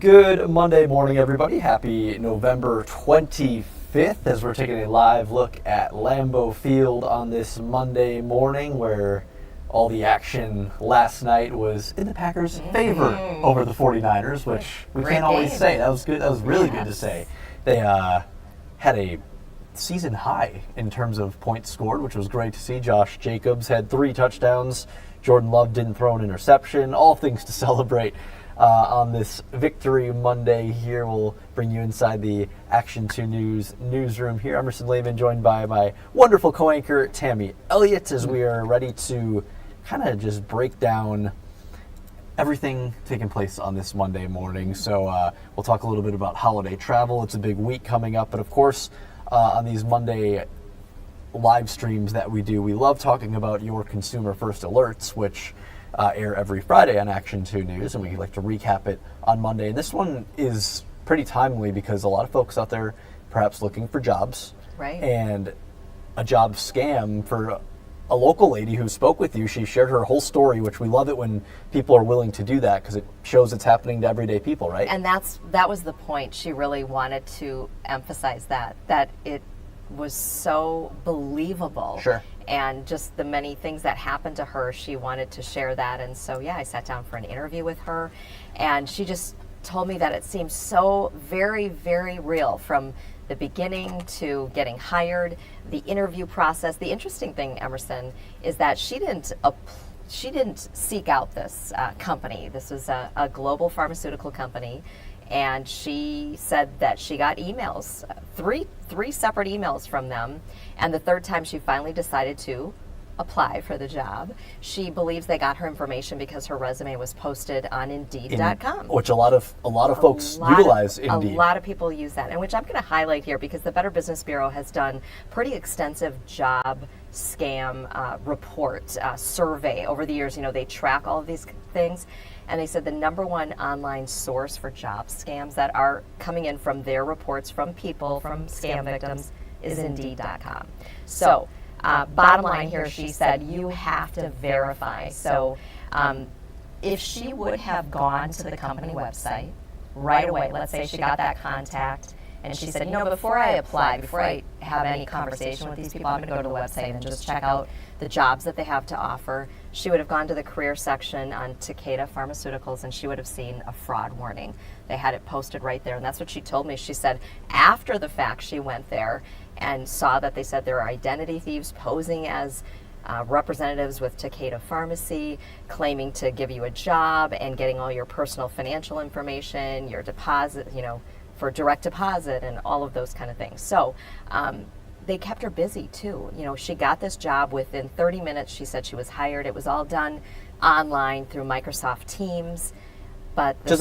Good Monday morning, everybody. Happy November 25th as we're taking a live look at Lambeau Field on this Monday morning, where all the action last night was in the Packers' favor over the 49ers, which we can't always say. That was good. That was really good to say. They had a season high in terms of points scored, which was great to see. Josh Jacobs had 3 touchdowns. Jordan Love didn't throw an interception. All things to celebrate on this Victory Monday here. We'll bring you inside the Action 2 News newsroom here. Emerson Lehman, joined by my wonderful co-anchor Tammy Elliott, as we are ready to kind of just break down everything taking place on this Monday morning. So we'll talk a little bit about holiday travel. It's a big week coming up, but of course on these Monday live streams that we do, we love talking about your Consumer First Alerts, which air every Friday on Action 2 News, and we like to recap it on Monday. And this one is pretty timely because a lot of folks out there perhaps looking for jobs. Right. And a job scam for a local lady who spoke with you. She shared her whole story, which we love it when people are willing to do that because it shows it's happening to everyday people, right? And that was the point. She really wanted to emphasize that it was so believable. Sure. And just the many things that happened to her, she wanted to share that. And so, I sat down for an interview with her, and she just told me that it seemed so very, very real from the beginning to getting hired, the interview process. The interesting thing, Emerson, is that she didn't seek out this company. This was a global pharmaceutical company. And she said that she got emails, three separate emails from them. And the third time she finally decided to apply for the job. She believes they got her information because her resume was posted on Indeed.com. Which a lot of folks utilize Indeed. A lot of people use that, and which I'm going to highlight here because the Better Business Bureau has done pretty extensive job scam report survey over the years. They track all of these things. And they said the number one online source for job scams that are coming in from their reports from people, from scam victims, is Indeed.com. So, bottom line here, she said, you have to verify. So, if she would have gone to the company website right away, let's say she got that contact, and she said, before I apply, before I have any conversation with these people, I'm going to go to the website and just check out the jobs that they have to offer. She would have gone to the career section on Takeda Pharmaceuticals, and she would have seen a fraud warning. They had it posted right there, and that's what she told me. She said after the fact, she went there and saw that they said there are identity thieves posing as representatives with Takeda Pharmacy, claiming to give you a job and getting all your personal financial information, your deposit, for direct deposit and all of those kind of things. So they kept her busy too. She got this job within 30 minutes. She said she was hired. It was all done online through Microsoft Teams. But just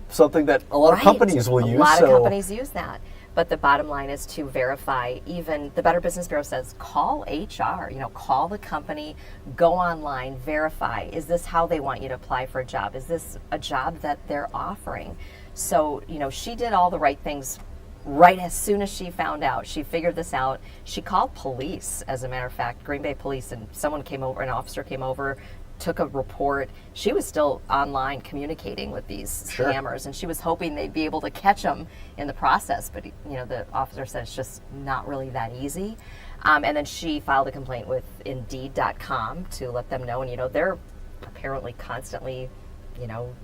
something that a lot of companies will use. A lot of companies use that. But the bottom line is to verify. Even the Better Business Bureau says call HR, call the company, go online, verify. Is this how they want you to apply for a job? Is this a job that they're offering? So, she did all the right things right as soon as she found out. She figured this out. She called police, as a matter of fact, Green Bay police, and an officer came over, took a report. She was still online communicating with these scammers, and she was hoping they'd be able to catch them in the process. But, the officer said it's just not really that easy. And then she filed a complaint with Indeed.com to let them know. And, they're apparently constantly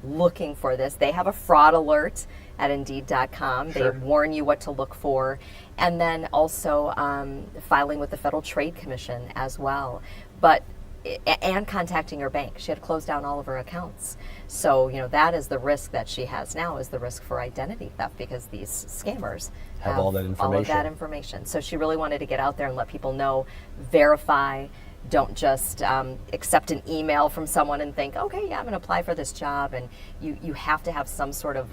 looking for this. They have a fraud alert at Indeed.com. They warn you what to look for. And then also filing with the Federal Trade Commission as well. And contacting her bank. She had to close down all of her accounts. So, that is the risk that she has now, is the risk for identity theft, because these scammers have all that information. All of that information. So she really wanted to get out there and let people know, verify. Don't just accept an email from someone and think, okay, I'm going to apply for this job. And you have to have some sort of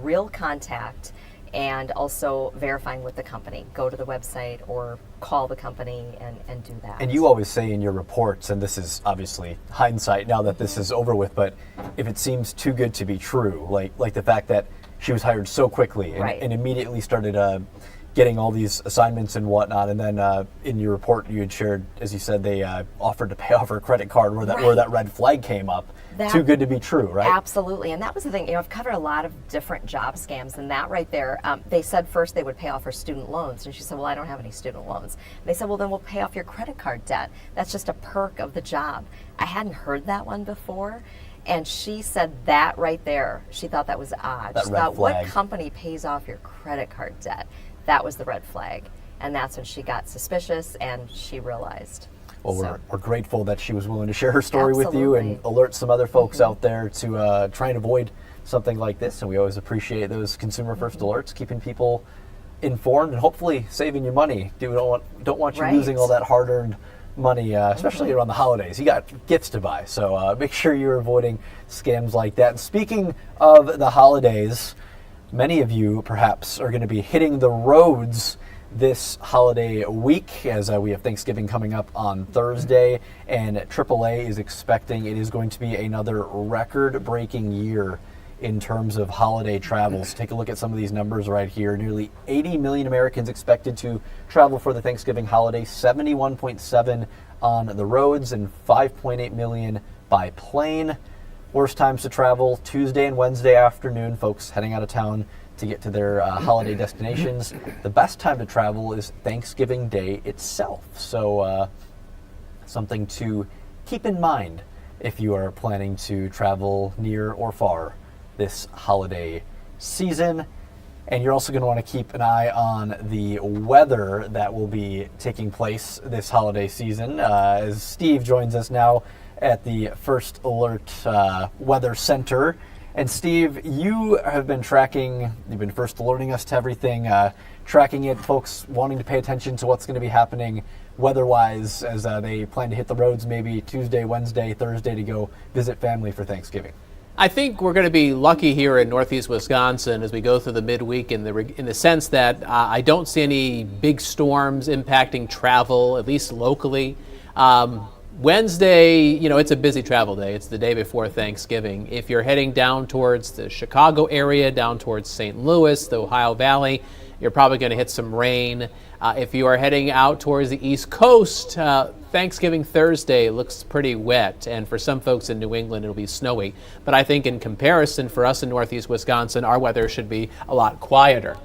real contact, and also verifying with the company. Go to the website or call the company and do that. And you always say in your reports, and this is obviously hindsight now that this is over with, but if it seems too good to be true, like the fact that she was hired so quickly and immediately started getting all these assignments and whatnot. And then in your report you had shared, as you said, they offered to pay off her credit card where that red flag came up. Too good to be true, right? Absolutely. And that was the thing. I've covered a lot of different job scams, and that right there, they said first they would pay off her student loans. And she said, well, I don't have any student loans. And they said, well, then we'll pay off your credit card debt. That's just a perk of the job. I hadn't heard that one before. And she said that right there, she thought that was odd. She thought, what company pays off your credit card debt? That was the red flag. And that's when she got suspicious and she realized. Well, we're grateful that she was willing to share her story with you and alert some other folks out there to try and avoid something like this. And we always appreciate those consumer first alerts, keeping people informed and hopefully saving you money. Don't want you losing all that hard-earned money, especially around the holidays. You got gifts to buy, so make sure you're avoiding scams like that. And speaking of the holidays, many of you perhaps are going to be hitting the roads this holiday week, as we have Thanksgiving coming up on Thursday, and AAA is expecting it is going to be another record-breaking year in terms of holiday travels. Take a look at some of these numbers right here. Nearly 80 million Americans expected to travel for the Thanksgiving holiday, 71.7 on the roads and 5.8 million by plane. Worst times to travel, Tuesday and Wednesday afternoon, folks heading out of town to get to their holiday destinations. The best time to travel is Thanksgiving Day itself. So something to keep in mind if you are planning to travel near or far this holiday season. And you're also going to want to keep an eye on the weather that will be taking place this holiday season. As Steve joins us now at the First Alert Weather Center. And Steve, you have been tracking, you've been first alerting us to everything, tracking it, folks wanting to pay attention to what's going to be happening weather-wise as they plan to hit the roads maybe Tuesday, Wednesday, Thursday to go visit family for Thanksgiving. I think we're going to be lucky here in Northeast Wisconsin as we go through the midweek in the sense that I don't see any big storms impacting travel, at least locally. Wednesday, it's a busy travel day. It's the day before Thanksgiving. If you're heading down towards the Chicago area, down towards St. Louis, the Ohio Valley, you're probably going to hit some rain. If you are heading out towards the East Coast, Thanksgiving Thursday looks pretty wet, and for some folks in New England, it'll be snowy. But I think in comparison, for us in Northeast Wisconsin, our weather should be a lot quieter.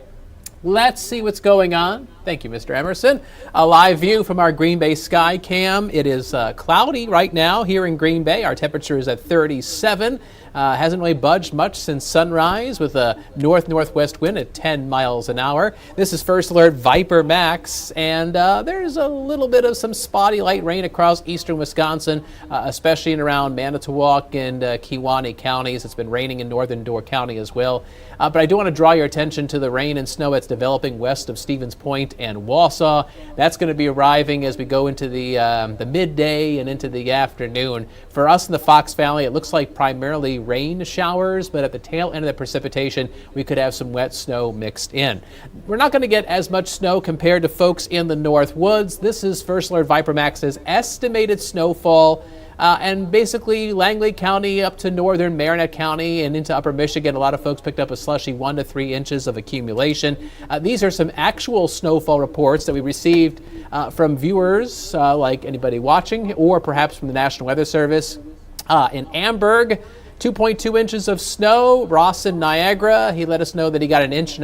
Let's see what's going on. Thank you, Mr. Emerson. A live view from our Green Bay sky cam. It is cloudy right now here in Green Bay. Our temperature is at 37. Hasn't really budged much since sunrise with a north-northwest wind at 10 miles an hour. This is First Alert Viper Max, and there's a little bit of some spotty light rain across eastern Wisconsin, especially in around Manitowoc and Kewaunee counties. It's been raining in northern Door County as well. But I do want to draw your attention to the rain and snow that's developing west of Stevens Point and Wausau. That's going to be arriving as we go into the midday and into the afternoon. For us in the Fox Valley, it looks like primarily rain showers, but at the tail end of the precipitation, we could have some wet snow mixed in. We're not going to get as much snow compared to folks in the North Woods. This is First Alert Viper Max's estimated snowfall. And basically Langley County up to northern Marinette County and into upper Michigan, a lot of folks picked up a slushy 1 to 3 inches of accumulation. These are some actual snowfall reports that we received from viewers like anybody watching, or perhaps from the National Weather Service. In Amberg, 2.2 inches of snow. Ross in Niagara, he let us know that he got 1.5 inches.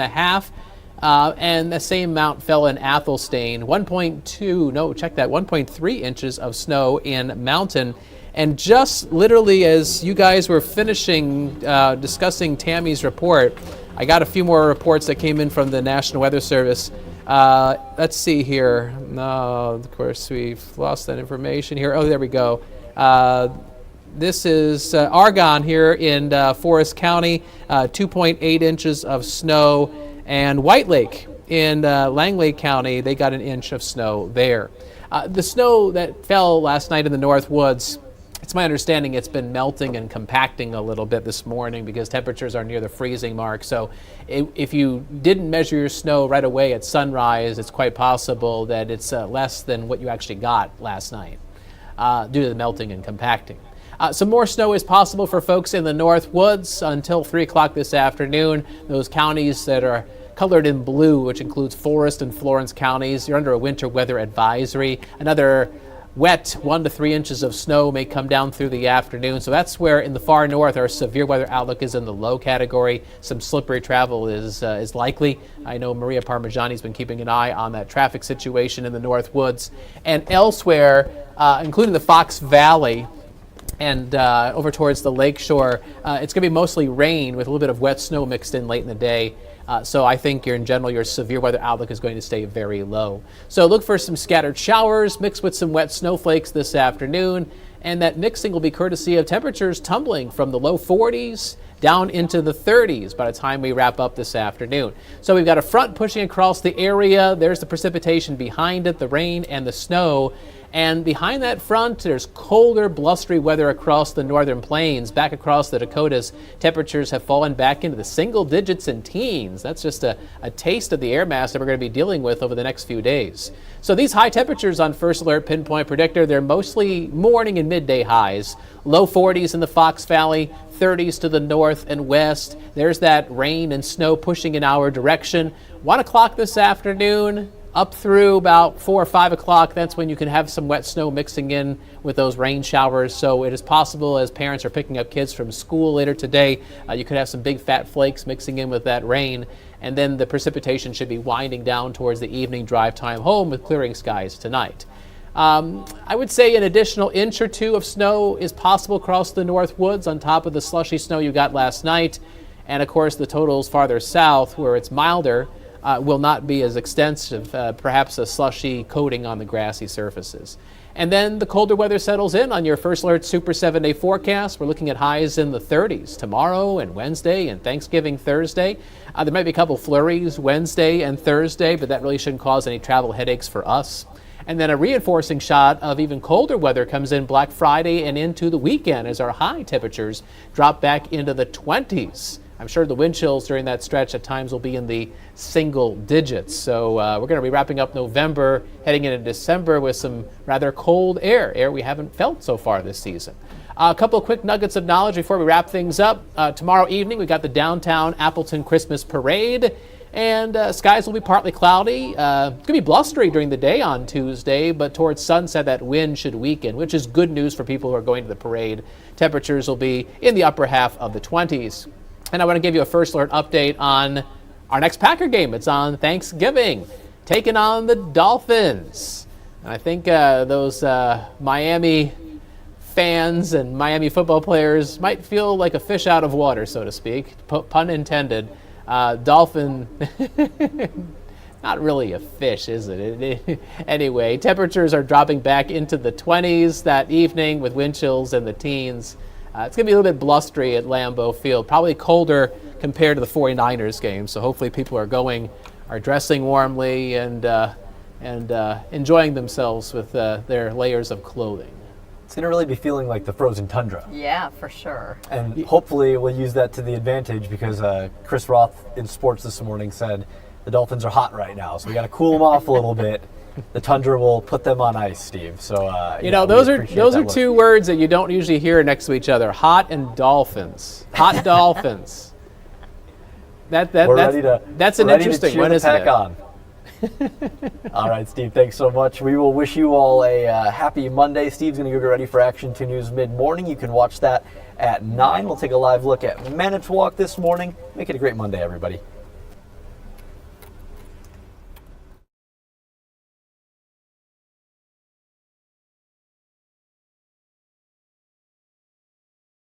And the same amount fell in Athelstane, 1.3 inches of snow in Mountain. And just literally as you guys were finishing discussing Tammy's report, I got a few more reports that came in from the National Weather Service. Let's see here. No, of course, we've lost that information here. Oh, there we go. This is Argonne here in Forest County, 2.8 inches of snow. And White Lake in Langley County, they got 1 inch of snow there. The snow that fell last night in the North Woods, it's my understanding it's been melting and compacting a little bit this morning because temperatures are near the freezing mark. So if you didn't measure your snow right away at sunrise, it's quite possible that it's less than what you actually got last night due to the melting and compacting. Some more snow is possible for folks in the North Woods until 3 o'clock this afternoon. Those counties that are colored in blue, which includes Forest and Florence counties. You're under a winter weather advisory. Another wet 1 to 3 inches of snow may come down through the afternoon. So that's where in the far north our severe weather outlook is in the low category. Some slippery travel is likely. I know Maria Parmigiani's been keeping an eye on that traffic situation in the North Woods. And elsewhere, including the Fox Valley and over towards the lake shore, it's going to be mostly rain with a little bit of wet snow mixed in late in the day. So I think in general, your severe weather outlook is going to stay very low. So look for some scattered showers mixed with some wet snowflakes this afternoon. And that mixing will be courtesy of temperatures tumbling from the low 40s down into the 30s by the time we wrap up this afternoon. So we've got a front pushing across the area. There's the precipitation behind it, the rain and the snow. And behind that front, there's colder, blustery weather across the northern plains. Back across the Dakotas, temperatures have fallen back into the single digits and teens. That's just a taste of the air mass that we're going to be dealing with over the next few days. So these high temperatures on First Alert Pinpoint Predictor, they're mostly morning and midday highs. Low 40s in the Fox Valley, 30s to the north and west. There's that rain and snow pushing in our direction. 1 o'clock this afternoon, up through about 4 or 5 o'clock, that's when you can have some wet snow mixing in with those rain showers. So it is possible as parents are picking up kids from school later today, you could have some big fat flakes mixing in with that rain. And then the precipitation should be winding down towards the evening drive time home with clearing skies tonight. I would say an additional inch or two of snow is possible across the North Woods on top of the slushy snow you got last night. And of course the totals farther south where it's milder will not be as extensive, perhaps a slushy coating on the grassy surfaces. And then the colder weather settles in on your First Alert Super 7-day forecast. We're looking at highs in the 30s tomorrow and Wednesday and Thanksgiving Thursday. There might be a couple flurries Wednesday and Thursday, but that really shouldn't cause any travel headaches for us. And then a reinforcing shot of even colder weather comes in Black Friday and into the weekend as our high temperatures drop back into the 20s. I'm sure the wind chills during that stretch at times will be in the single digits. So we're going to be wrapping up November, heading into December with some rather cold air we haven't felt so far this season. A couple of quick nuggets of knowledge before we wrap things up. Tomorrow evening, we've got the downtown Appleton Christmas Parade, and skies will be partly cloudy. It's going to be blustery during the day on Tuesday, but towards sunset, that wind should weaken, which is good news for people who are going to the parade. Temperatures will be in the upper half of the 20s. And I want to give you a First Alert update on our next Packer game. It's on Thanksgiving, taking on the Dolphins. And I think those Miami fans and Miami football players might feel like a fish out of water, so to speak, pun intended. Dolphin, not really a fish, is it? Anyway, temperatures are dropping back into the 20s that evening with wind chills in the teens. It's going to be a little bit blustery at Lambeau Field, probably colder compared to the 49ers game. So hopefully people are dressing warmly and enjoying themselves with their layers of clothing. It's going to really be feeling like the frozen tundra. Yeah, for sure. And hopefully we'll use that to the advantage because Chris Roth in sports this morning said the Dolphins are hot right now, so we got to cool them off a little bit. The tundra will put them on ice, Steve. So those are two words that you don't usually hear next to each other: hot and dolphins. Hot dolphins. That's an interesting one, isn't it? On. All right, Steve. Thanks so much. We will wish you all a happy Monday. Steve's going to go get ready for Action 2 News mid-morning. You can watch that at 9. We'll take a live look at Manitowoc this morning. Make it a great Monday, everybody.